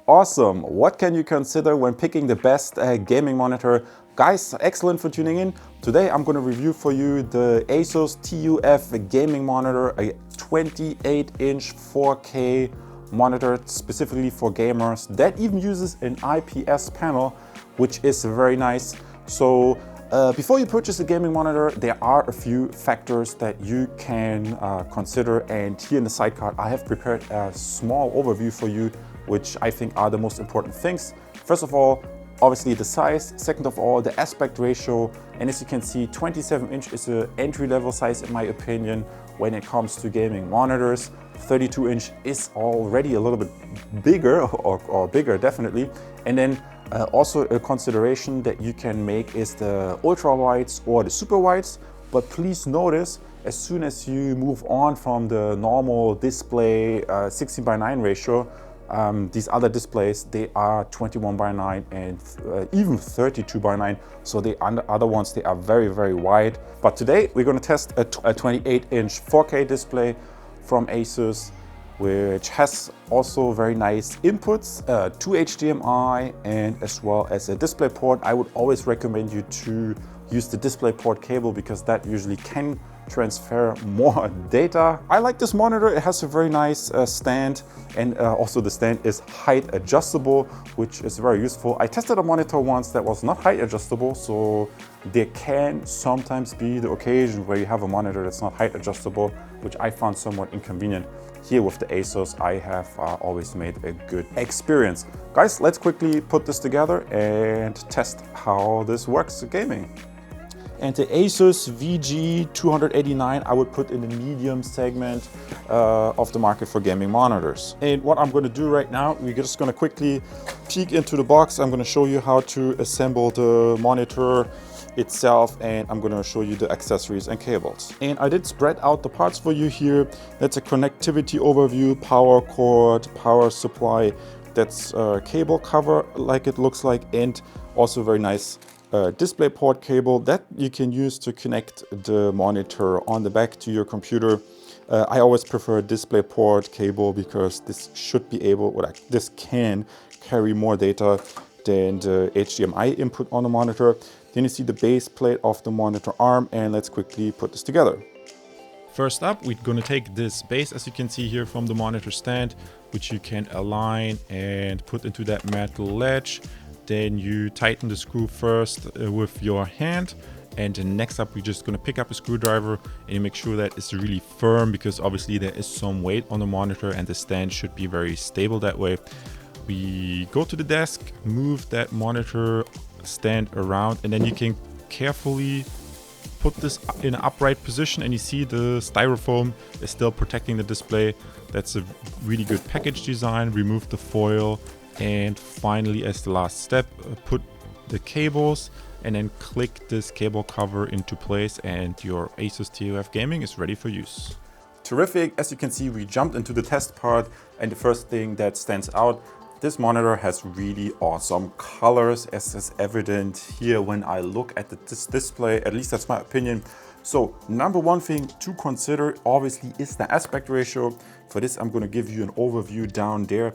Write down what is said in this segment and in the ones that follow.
Awesome! What can you consider when picking the best gaming monitor? Guys, excellent for tuning in. Today I'm going to review for you the ASUS TUF Gaming monitor, a 28-inch 4K monitor specifically for gamers that even uses an IPS panel, which is very nice. So before you purchase a gaming monitor, there are a few factors that you can consider, and here in the sidecar I have prepared a small overview for you, which I think are the most important things. First of all, obviously the size. Second of all, the aspect ratio. And as you can see, 27 inch is an entry-level size in my opinion when it comes to gaming monitors. 32 inch is already a little bit bigger, or bigger definitely. And then also a consideration that you can make is the ultra wides or the super wides. But please notice, as soon as you move on from the normal display 16:9 ratio, these other displays, they are 21:9 and even 32:9. So the other ones, they are very, very wide. But today we're going to test a 28-inch 4K display from ASUS, which has also very nice inputs, 2 HDMI and as well as a display port. I would always recommend you to use the display port cable because that usually can transfer more data. I like this monitor. It has a very nice stand, and also the stand is height adjustable, which is very useful. I tested a monitor once that was not height adjustable, so there can sometimes be the occasion where you have a monitor that's not height adjustable, which I found somewhat inconvenient. Here with the ASUS, I have always made a good experience. Guys, let's quickly put this together and test how this works gaming. And the ASUS VG289 I would put in the medium segment of the market for gaming monitors. And what I'm going to do right now, we're just going to quickly peek into the box. I'm going to show you how to assemble the monitor itself, and I'm going to show you the accessories and cables. And I did spread out the parts for you here. That's a connectivity overview, power cord, power supply. That's a cable cover like it looks like, and also very nice display port cable that you can use to connect the monitor on the back to your computer. I always prefer display port cable because this should be able, this can carry more data than the HDMI input on the monitor. Then you see the base plate of the monitor arm, and let's quickly put this together. First up, we're going to take this base, as you can see here, from the monitor stand, which you can align and put into that metal ledge. Then you tighten the screw first with your hand, and then next up we're just going to pick up a screwdriver and make sure that it's really firm, because obviously there is some weight on the monitor and the stand should be very stable that way. We go to the desk, move that monitor stand around, and then you can carefully put this in an upright position, and you see the styrofoam is still protecting the display. That's a really good package design. Remove the foil. And finally, as the last step, put the cables and then click this cable cover into place, and your ASUS TUF Gaming is ready for use. Terrific. As you can see, we jumped into the test part, and the first thing that stands out, this monitor has really awesome colors, as is evident here when I look at this display. At least that's my opinion. So number one thing to consider obviously is the aspect ratio. For this, I'm going to give you an overview down there.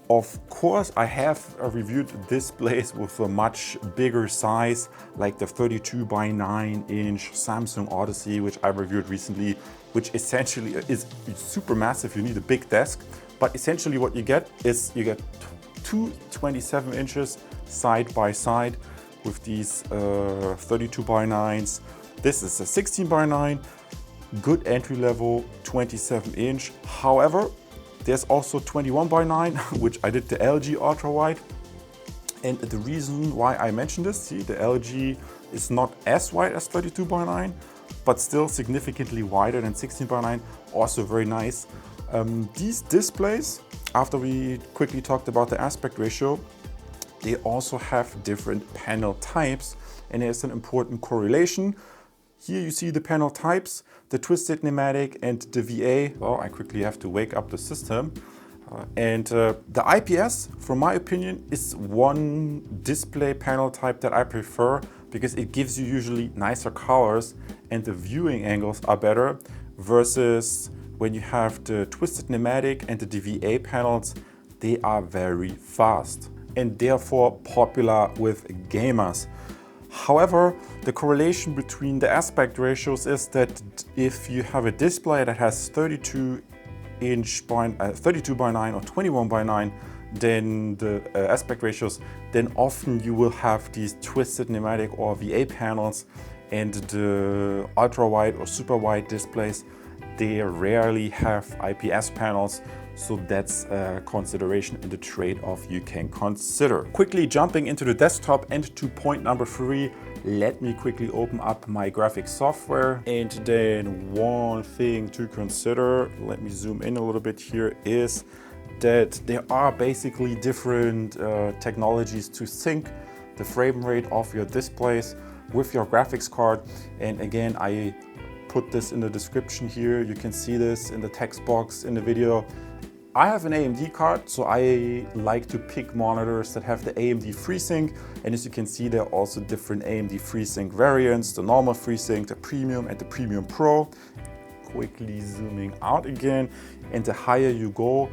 Of course, I have reviewed displays with a much bigger size, like the 32:9 inch Samsung Odyssey, which I reviewed recently, which essentially is super massive. You need a big desk, but essentially what you get is you get two 27 inches side by side with these 32:9s. This is a 16:9, good entry level 27 inch. However, there's also 21:9, which I did the LG ultra wide. And the reason why I mentioned this, see, the LG is not as wide as 32:9, but still significantly wider than 16:9, also very nice. These displays, after we quickly talked about the aspect ratio, they also have different panel types, and there's an important correlation. Here you see the panel types, the twisted pneumatic and the VA. Oh, I quickly have to wake up the system. The IPS, from my opinion, is one display panel type that I prefer because it gives you usually nicer colors and the viewing angles are better, versus when you have the twisted pneumatic and the DVA panels, they are very fast and therefore popular with gamers. However, the correlation between the aspect ratios is that if you have a display that has 32 by 9 or 21 by 9, then the aspect ratios, then often you will have these twisted pneumatic or VA panels, and the ultra wide or super wide displays, they rarely have IPS panels. So that's a consideration in the trade-off you can consider. Quickly jumping into the desktop and to point number 3, let me quickly open up my graphics software. And then one thing to consider, let me zoom in a little bit here, is that there are basically different technologies to sync the frame rate of your displays with your graphics card. And again, I put this in the description here. You can see this in the text box in the video. I have an AMD card, so I like to pick monitors that have the AMD FreeSync. And as you can see, there are also different AMD FreeSync variants, the normal FreeSync, the Premium, and the Premium Pro. Quickly zooming out again, and the higher you go,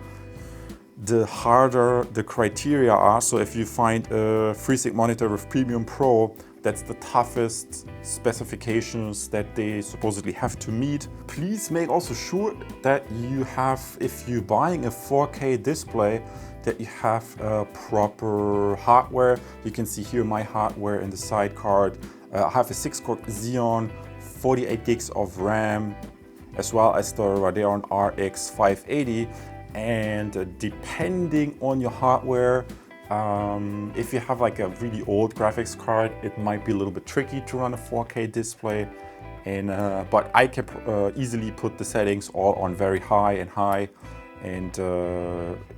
the harder the criteria are. So if you find a FreeSync monitor with Premium Pro, that's the toughest specifications that they supposedly have to meet. Please make also sure that you have, if you're buying a 4K display, that you have proper hardware. You can see here my hardware in the side card. I have a 6-core Xeon, 48 gigs of RAM, as well as the Radeon RX 580. And depending on your hardware, if you have like a really old graphics card, it might be a little bit tricky to run a 4K display. And but I can easily put the settings all on very high and high. And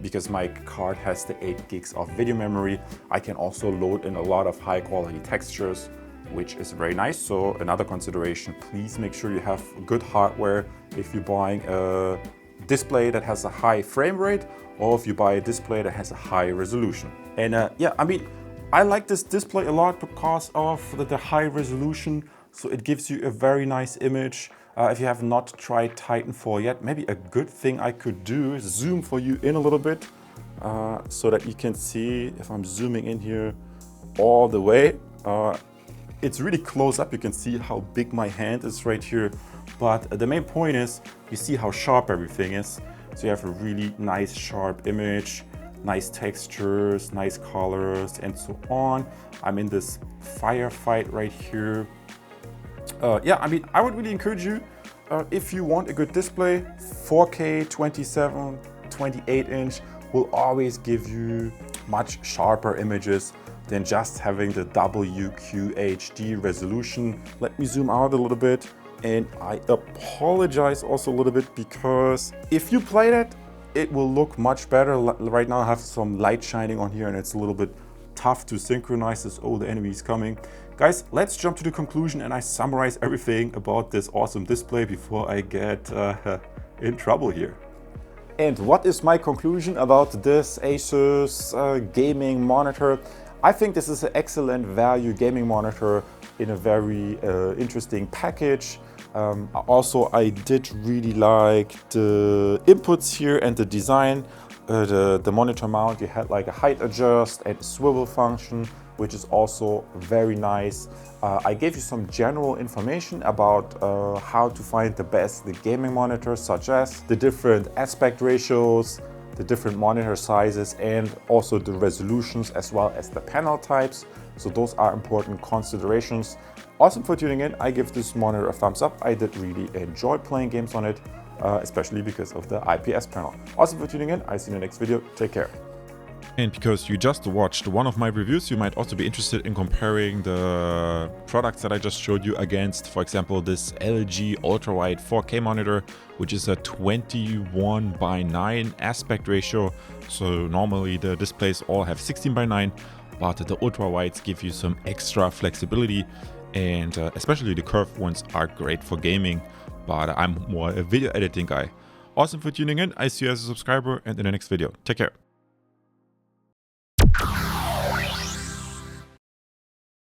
because my card has the 8 gigs of video memory, I can also load in a lot of high quality textures, which is very nice. So another consideration, please make sure you have good hardware if you're buying a display that has a high frame rate, or if you buy a display that has a high resolution. And yeah, I mean, I like this display a lot because of the high resolution. So it gives you a very nice image. If you have not tried Titan 4 yet, maybe a good thing I could do is zoom for you in a little bit so that you can see, if I'm zooming in here all the way, it's really close up. You can see how big my hand is right here. But the main point is, you see how sharp everything is. So you have a really nice sharp image, nice textures, nice colors, and so on. I'm in this firefight right here. Yeah, I mean, I would really encourage you, if you want a good display, 4K 27, 28 inch will always give you much sharper images than just having the WQHD resolution. Let me zoom out a little bit. And I apologize also a little bit, because if you play that, it will look much better. Right now I have some light shining on here and it's a little bit tough to synchronize this. Oh, the enemy is coming. Guys, let's jump to the conclusion and I summarize everything about this awesome display before I get in trouble here. And what is my conclusion about this ASUS gaming monitor? I think this is an excellent value gaming monitor in a very interesting package. Also, I did really like the inputs here and the design. The monitor mount, you had like a height adjust and swivel function, which is also very nice. I gave you some general information about how to find the best gaming monitor, such as the different aspect ratios, the different monitor sizes, and also the resolutions, as well as the panel types. So those are important considerations. Awesome for tuning in. I give this monitor a thumbs up. I did really enjoy playing games on it, especially because of the IPS panel. Awesome for tuning in. I see you in the next video. Take care. And because you just watched one of my reviews, you might also be interested in comparing the products that I just showed you against, for example, this LG ultra-wide 4K monitor, which is a 21:9 aspect ratio. So normally the displays all have 16:9, but the ultra-wides give you some extra flexibility, and especially the curved ones are great for gaming, but I'm more a video editing guy. Awesome for tuning in. I see you as a subscriber, and in the next video. Take care.